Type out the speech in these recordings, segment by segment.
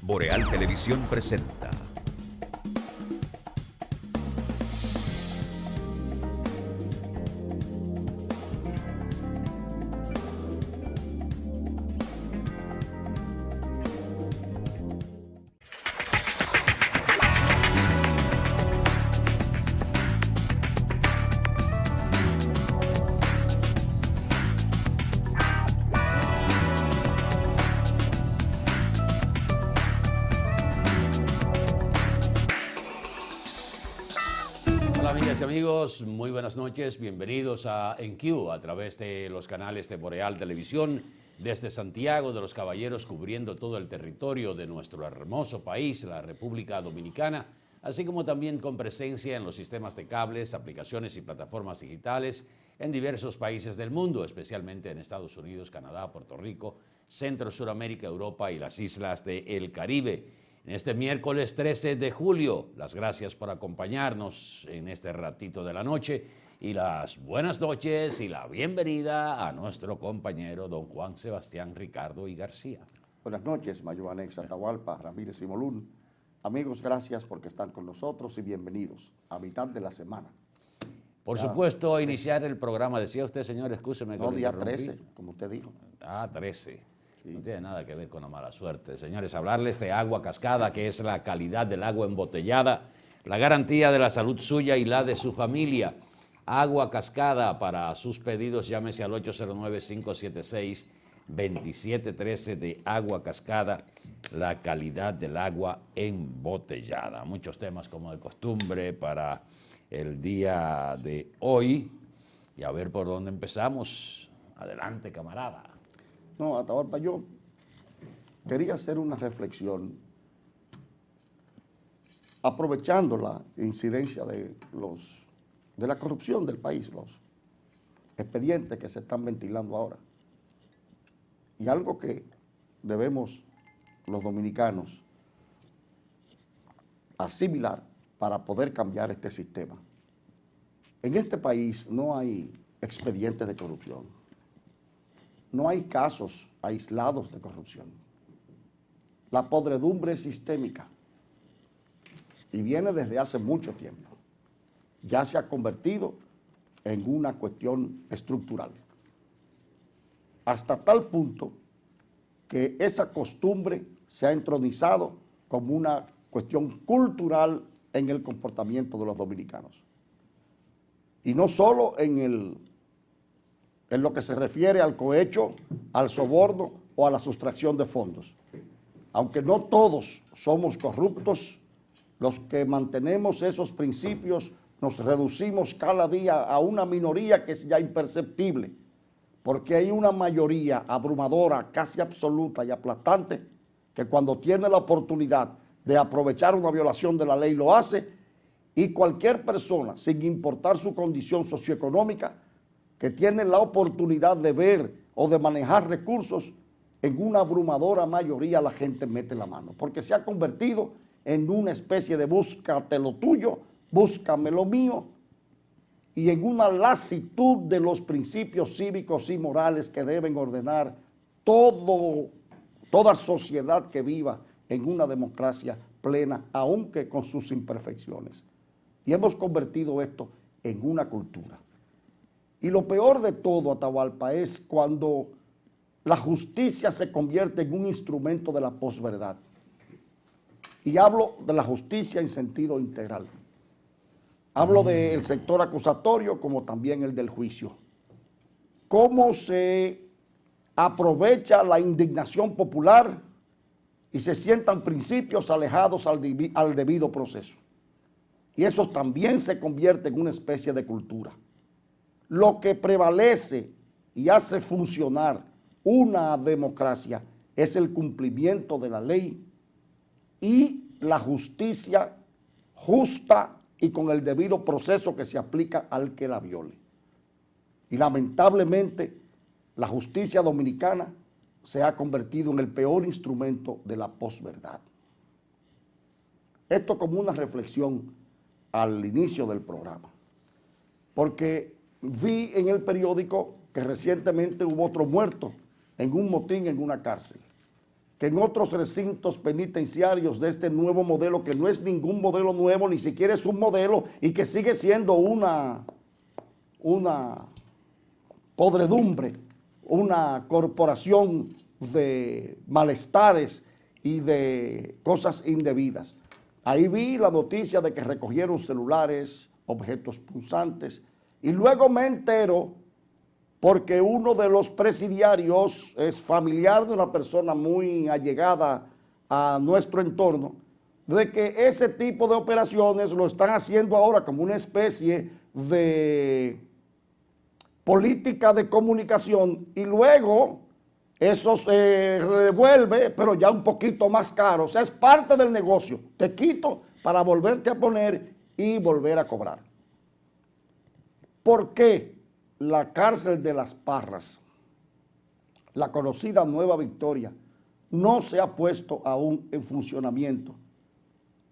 Boreal Televisión presenta. Hola amigas y amigos, muy buenas noches, bienvenidos a EnQ a través de los canales de Boreal Televisión desde Santiago de los Caballeros, cubriendo todo el territorio de nuestro hermoso país, la República Dominicana, así como también con presencia en los sistemas de cables, aplicaciones y plataformas digitales en diversos países del mundo, especialmente en Estados Unidos, Canadá, Puerto Rico, Centro, Suramérica, Europa y las islas del Caribe. En este miércoles 13 de julio, las gracias por acompañarnos en este ratito de la noche y las buenas noches y la bienvenida a nuestro compañero don Juan Sebastián Ricardo y García. Buenas noches, Mayuanex, Atahualpa, Ramírez y Molún. Amigos, gracias porque están con nosotros y bienvenidos a mitad de la semana. Por supuesto, iniciar el programa, decía usted, señor, escúcheme. No, día 13, como usted dijo. 13. Sí. No tiene nada que ver con la mala suerte. Señores, hablarles de agua cascada, que es la calidad del agua embotellada, la garantía de la salud suya y la de su familia. Agua cascada, para sus pedidos llámese al 809-576-2713 de agua cascada, la calidad del agua embotellada. Muchos temas como de costumbre para el día de hoy. Y a ver por dónde empezamos. Adelante, camarada. No, Atahualpa, yo quería hacer una reflexión aprovechando la incidencia de la corrupción del país, los expedientes que se están ventilando ahora. Y algo que debemos los dominicanos asimilar para poder cambiar este sistema. En este país no hay expedientes de corrupción. No hay casos aislados de corrupción. La podredumbre es sistémica y viene desde hace mucho tiempo. Ya se ha convertido en una cuestión estructural. Hasta tal punto que esa costumbre se ha entronizado como una cuestión cultural en el comportamiento de los dominicanos. Y no solo en lo que se refiere al cohecho, al soborno o a la sustracción de fondos. Aunque no todos somos corruptos, los que mantenemos esos principios nos reducimos cada día a una minoría que es ya imperceptible, porque hay una mayoría abrumadora, casi absoluta y aplastante, que cuando tiene la oportunidad de aprovechar una violación de la ley lo hace, y cualquier persona, sin importar su condición socioeconómica, que tienen la oportunidad de ver o de manejar recursos, en una abrumadora mayoría la gente mete la mano, porque se ha convertido en una especie de búscate lo tuyo, búscame lo mío, y en una lasitud de los principios cívicos y morales que deben ordenar toda sociedad que viva en una democracia plena, aunque con sus imperfecciones. Y hemos convertido esto en una cultura. Y lo peor de todo, Atahualpa, es cuando la justicia se convierte en un instrumento de la posverdad. Y hablo de la justicia en sentido integral. Hablo del sector acusatorio como también el del juicio. Cómo se aprovecha la indignación popular y se sientan principios alejados al debido proceso. Y eso también se convierte en una especie de cultura. Lo que prevalece y hace funcionar una democracia es el cumplimiento de la ley y la justicia justa y con el debido proceso que se aplica al que la viole. Y lamentablemente la justicia dominicana se ha convertido en el peor instrumento de la posverdad. Esto como una reflexión al inicio del programa, porque vi en el periódico que recientemente hubo otro muerto en un motín en una cárcel, que en otros recintos penitenciarios de este nuevo modelo, que no es ningún modelo nuevo, ni siquiera es un modelo, y que sigue siendo una podredumbre, una corporación de malestares y de cosas indebidas. Ahí vi la noticia de que recogieron celulares, objetos punzantes, y luego me entero, porque uno de los presidiarios es familiar de una persona muy allegada a nuestro entorno, de que ese tipo de operaciones lo están haciendo ahora como una especie de política de comunicación, y luego eso se devuelve, pero ya un poquito más caro. O sea, es parte del negocio. Te quito para volverte a poner y volver a cobrar. ¿Por qué la cárcel de Las Parras, la conocida Nueva Victoria, no se ha puesto aún en funcionamiento?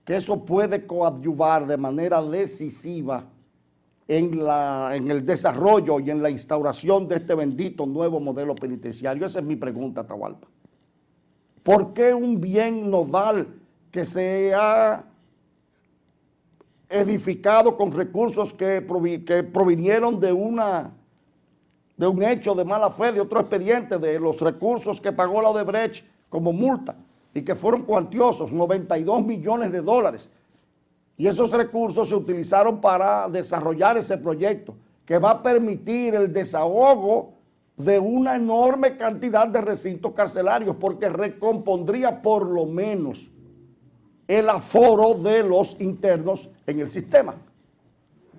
Que eso puede coadyuvar de manera decisiva en el desarrollo y en la instauración de este bendito nuevo modelo penitenciario. Esa es mi pregunta, Atahualpa. ¿Por qué un bien nodal que se ha edificado con recursos que provinieron de un hecho de mala fe, de otro expediente, de los recursos que pagó la Odebrecht como multa y que fueron cuantiosos, 92 millones de dólares? Y esos recursos se utilizaron para desarrollar ese proyecto que va a permitir el desahogo de una enorme cantidad de recintos carcelarios, porque recompondría por lo menos el aforo de los internos en el sistema.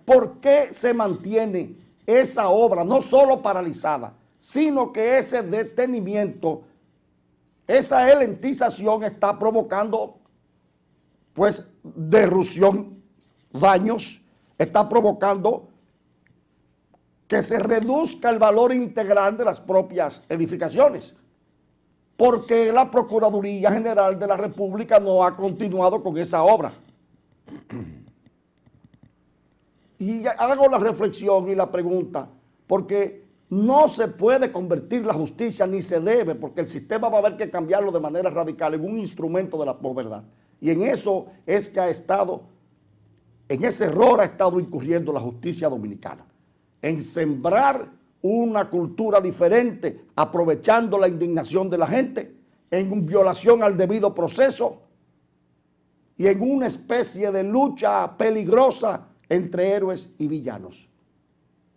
¿Por qué se mantiene esa obra no solo paralizada, sino que ese detenimiento, esa elentización está provocando pues derrupción, daños, está provocando que se reduzca el valor integral de las propias edificaciones, porque la Procuraduría General de la República no ha continuado con esa obra? Y hago la reflexión y la pregunta, porque no se puede convertir la justicia, ni se debe, porque el sistema va a haber que cambiarlo de manera radical en un instrumento de la posverdad. Y en eso es que en ese error ha estado incurriendo la justicia dominicana, en sembrar una cultura diferente, aprovechando la indignación de la gente, en violación al debido proceso y en una especie de lucha peligrosa entre héroes y villanos,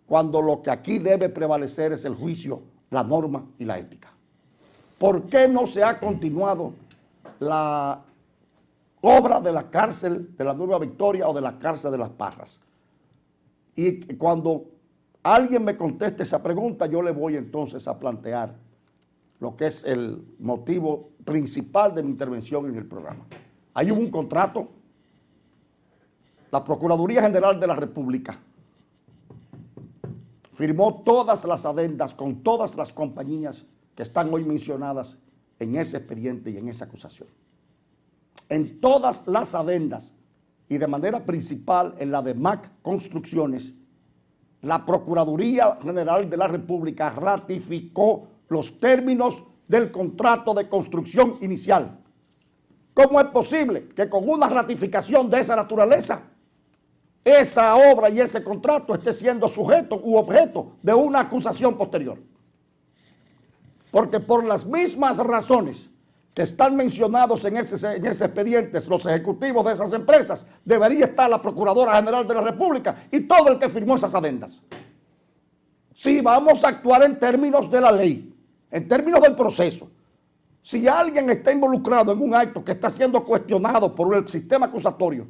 cuando lo que aquí debe prevalecer es el juicio, la norma y la ética. ¿Por qué no se ha continuado la obra de la cárcel de la Nueva Victoria o de la cárcel de Las Parras? Y cuando alguien me conteste esa pregunta, yo le voy entonces a plantear lo que es el motivo principal de mi intervención en el programa. Ahí hubo un contrato. La Procuraduría General de la República firmó todas las adendas con todas las compañías que están hoy mencionadas en ese expediente y en esa acusación. En todas las adendas y de manera principal en la de MAC Construcciones, la Procuraduría General de la República ratificó los términos del contrato de construcción inicial. ¿Cómo es posible que con una ratificación de esa naturaleza, esa obra y ese contrato esté siendo sujeto u objeto de una acusación posterior? Porque por las mismas razones que están mencionados en ese expediente, los ejecutivos de esas empresas, debería estar la Procuradora General de la República y todo el que firmó esas adendas. Si vamos a actuar en términos de la ley, en términos del proceso, si alguien está involucrado en un acto que está siendo cuestionado por el sistema acusatorio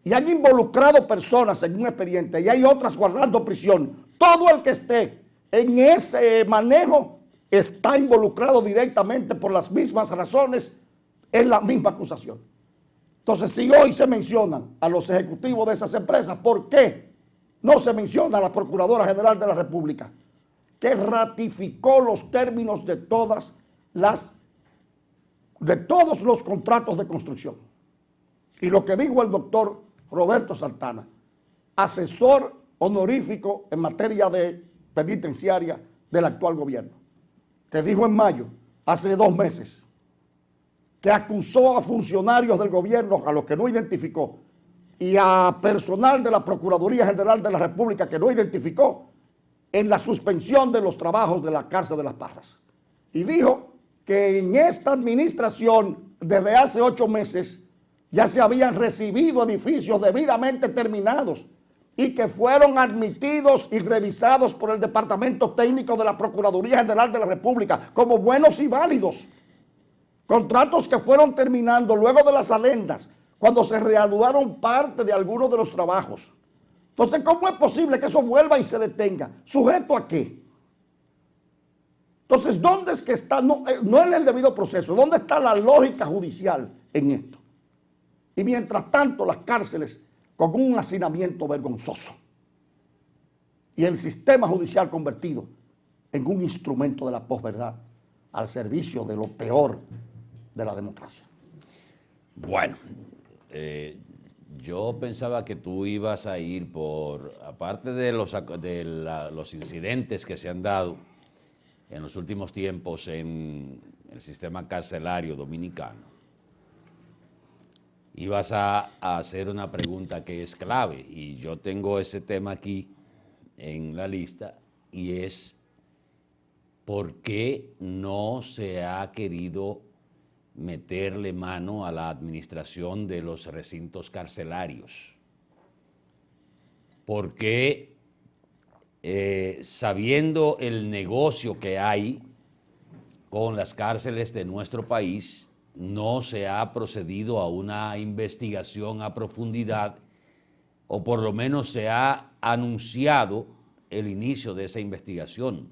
y han involucrado personas en un expediente y hay otras guardando prisión, todo el que esté en ese manejo está involucrado directamente por las mismas razones en la misma acusación. Entonces, si hoy se mencionan a los ejecutivos de esas empresas, ¿por qué no se menciona a la Procuradora General de la República, que ratificó los términos de todos los contratos de construcción? Y lo que dijo el doctor Roberto Santana, asesor honorífico en materia de penitenciaria del actual gobierno, que dijo en mayo, hace 2 meses, que acusó a funcionarios del gobierno, a los que no identificó, y a personal de la Procuraduría General de la República que no identificó, en la suspensión de los trabajos de la cárcel de Las Parras. Y dijo que en esta administración, desde hace 8 meses, ya se habían recibido edificios debidamente terminados y que fueron admitidos y revisados por el Departamento Técnico de la Procuraduría General de la República como buenos y válidos. Contratos que fueron terminando luego de las alendas, cuando se reanudaron parte de algunos de los trabajos. Entonces, ¿cómo es posible que eso vuelva y se detenga? ¿Sujeto a qué? Entonces, ¿dónde es que está? No en el debido proceso. ¿Dónde está la lógica judicial en esto? Y mientras tanto, las cárceles con un hacinamiento vergonzoso. Y el sistema judicial convertido en un instrumento de la posverdad al servicio de lo peor de la democracia. Bueno, yo pensaba que tú ibas a ir aparte de los incidentes que se han dado en los últimos tiempos en el sistema carcelario dominicano, ibas a hacer una pregunta que es clave, y yo tengo ese tema aquí en la lista, y es ¿por qué no se ha querido meterle mano a la administración de los recintos carcelarios? ¿Por qué, sabiendo el negocio que hay con las cárceles de nuestro país, no se ha procedido a una investigación a profundidad, o por lo menos se ha anunciado el inicio de esa investigación,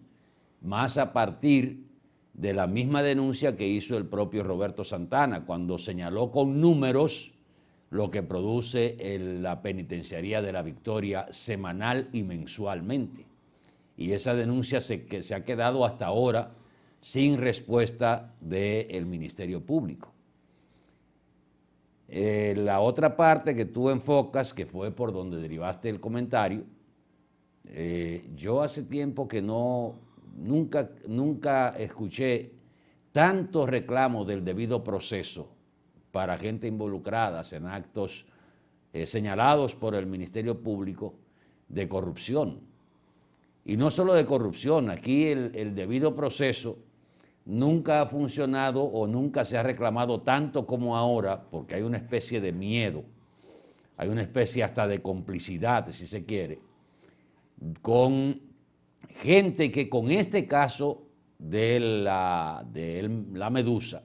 más a partir de la misma denuncia que hizo el propio Roberto Santana, cuando señaló con números lo que produce la penitenciaría de la Victoria semanal y mensualmente? Y esa denuncia se ha quedado hasta ahora sin respuesta del Ministerio Público. La otra parte que tú enfocas, que fue por donde derivaste el comentario, yo hace tiempo que nunca escuché tantos reclamos del debido proceso para gente involucrada en actos señalados por el Ministerio Público de corrupción. Y no solo de corrupción, aquí el debido proceso nunca ha funcionado o nunca se ha reclamado tanto como ahora, porque hay una especie de miedo, hay una especie hasta de complicidad, si se quiere, con gente que con este caso de la Medusa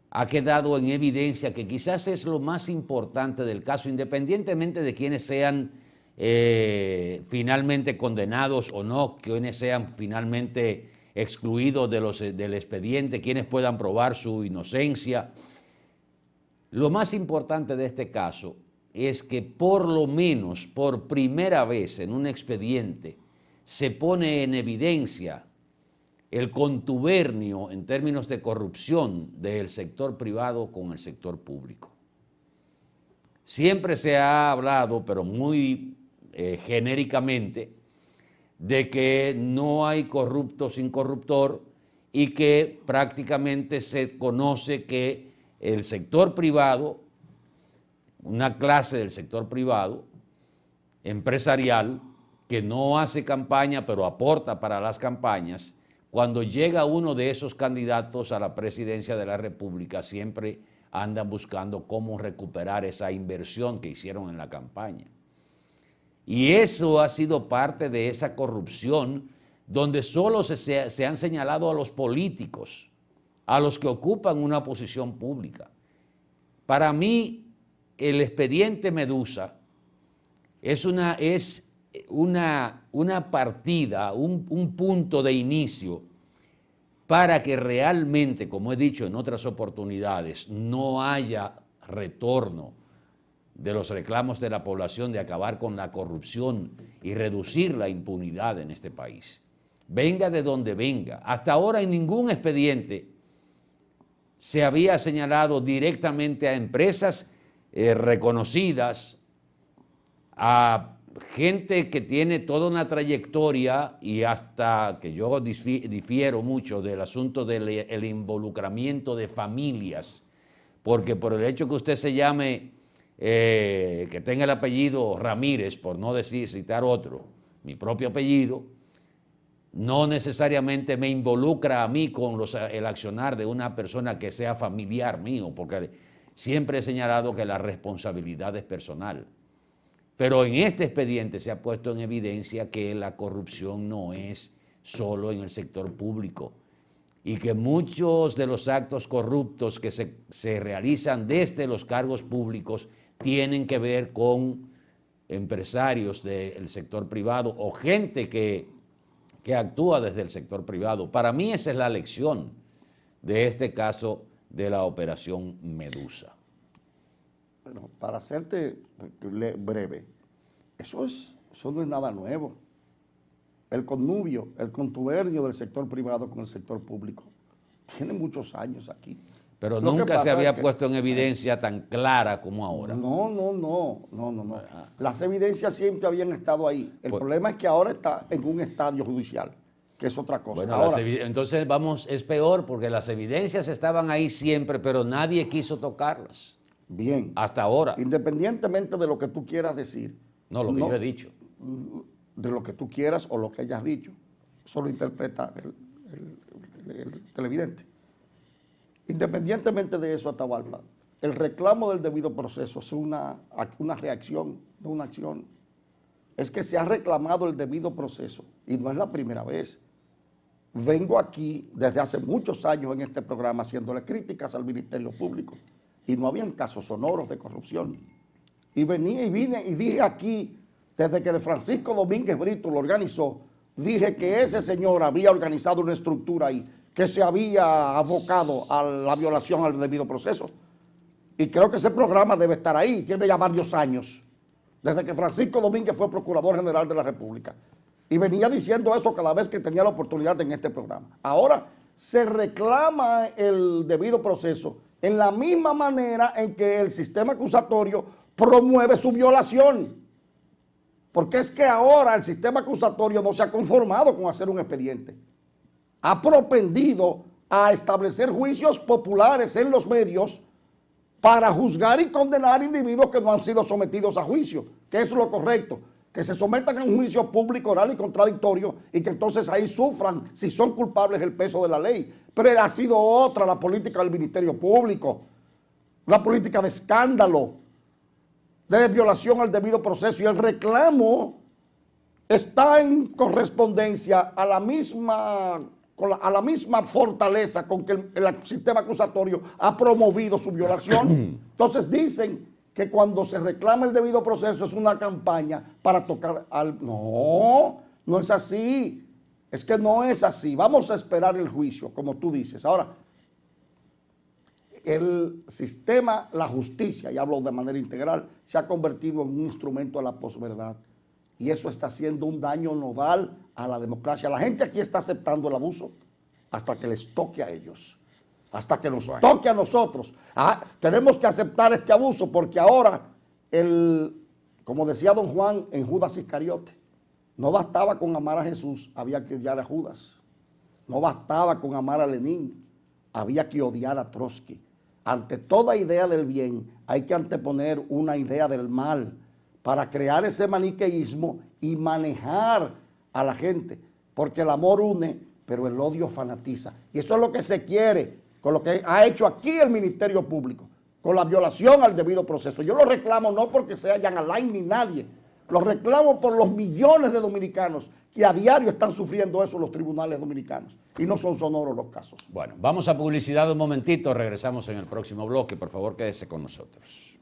ha quedado en evidencia que quizás es lo más importante del caso, independientemente de quienes sean finalmente condenados o no, quienes sean finalmente excluidos del expediente, quienes puedan probar su inocencia. Lo más importante de este caso es que por lo menos por primera vez en un expediente se pone en evidencia el contubernio en términos de corrupción del sector privado con el sector público. Siempre se ha hablado, pero muy genéricamente, de que no hay corrupto sin corruptor y que prácticamente se conoce que el sector privado, una clase del sector privado empresarial que no hace campaña pero aporta para las campañas, cuando llega uno de esos candidatos a la presidencia de la República siempre andan buscando cómo recuperar esa inversión que hicieron en la campaña. Y eso ha sido parte de esa corrupción donde solo se han señalado a los políticos, a los que ocupan una posición pública. Para mí, el expediente Medusa es una partida, un punto de inicio para que realmente, como he dicho en otras oportunidades, no haya retorno de los reclamos de la población de acabar con la corrupción y reducir la impunidad en este país. Venga de donde venga. Hasta ahora en ningún expediente se había señalado directamente a empresas reconocidas, a gente que tiene toda una trayectoria y hasta que yo difiero mucho del asunto del el involucramiento de familias, porque por el hecho que usted se llame, que tenga el apellido Ramírez, por no decir, citar otro, mi propio apellido, no necesariamente me involucra a mí con el accionar de una persona que sea familiar mío, porque siempre he señalado que la responsabilidad es personal. Pero en este expediente se ha puesto en evidencia que la corrupción no es solo en el sector público y que muchos de los actos corruptos que se realizan desde los cargos públicos tienen que ver con empresarios del sector privado o gente que actúa desde el sector privado. Para mí esa es la lección de este caso de la Operación Medusa. Bueno, para hacerte breve, eso no es nada nuevo. El connubio, el contubernio del sector privado con el sector público tiene muchos años aquí. Pero nunca se había puesto en evidencia tan clara como ahora. No. Las evidencias siempre habían estado ahí. El problema es que ahora está en un estadio judicial, que es otra cosa. Bueno, ahora, entonces es peor porque las evidencias estaban ahí siempre, pero nadie quiso tocarlas. Bien. Hasta ahora. Independientemente de lo que tú quieras decir. No, lo que yo he dicho. De lo que tú quieras o lo que hayas dicho. Eso lo interpreta el televidente. Independientemente de eso, Atahualpa, el reclamo del debido proceso es una reacción, no una acción. Es que se ha reclamado el debido proceso y no es la primera vez. Vengo aquí desde hace muchos años en este programa haciéndole críticas al Ministerio Público y no habían casos sonoros de corrupción. Y vine y dije aquí, desde que de Francisco Domínguez Brito lo organizó, dije que ese señor había organizado una estructura ahí que se había abocado a la violación al debido proceso. Y creo que ese programa debe estar ahí, tiene ya varios años, desde que Francisco Domínguez fue Procurador General de la República. Y venía diciendo eso cada vez que tenía la oportunidad en este programa. Ahora se reclama el debido proceso en la misma manera en que el sistema acusatorio promueve su violación. Porque es que ahora el sistema acusatorio no se ha conformado con hacer un expediente. Ha propendido a establecer juicios populares en los medios para juzgar y condenar individuos que no han sido sometidos a juicio, que es lo correcto, que se sometan a un juicio público, oral y contradictorio y que entonces ahí sufran, si son culpables, el peso de la ley. Pero ha sido otra la política del Ministerio Público, la política de escándalo, de violación al debido proceso, y el reclamo está en correspondencia a la misma fortaleza con que el sistema acusatorio ha promovido su violación. Entonces dicen que cuando se reclama el debido proceso es una campaña para tocar al... No, no es así. Es que no es así. Vamos a esperar el juicio, como tú dices. Ahora, el sistema, la justicia, y hablo de manera integral, se ha convertido en un instrumento de la posverdad. Y eso está haciendo un daño nodal a la democracia. La gente aquí está aceptando el abuso hasta que les toque a ellos, hasta que nos toque a nosotros. Tenemos que aceptar este abuso porque ahora, como decía don Juan en Judas Iscariote, no bastaba con amar a Jesús, había que odiar a Judas. No bastaba con amar a Lenin, había que odiar a Trotsky. Ante toda idea del bien hay que anteponer una idea del mal para crear ese maniqueísmo y manejar a la gente, porque el amor une, pero el odio fanatiza. Y eso es lo que se quiere, con lo que ha hecho aquí el Ministerio Público, con la violación al debido proceso. Yo lo reclamo no porque sea Jean Alain ni nadie, lo reclamo por los millones de dominicanos que a diario están sufriendo eso en los tribunales dominicanos. Y no son sonoros los casos. Bueno, vamos a publicidad un momentito, regresamos en el próximo bloque. Por favor, quédese con nosotros.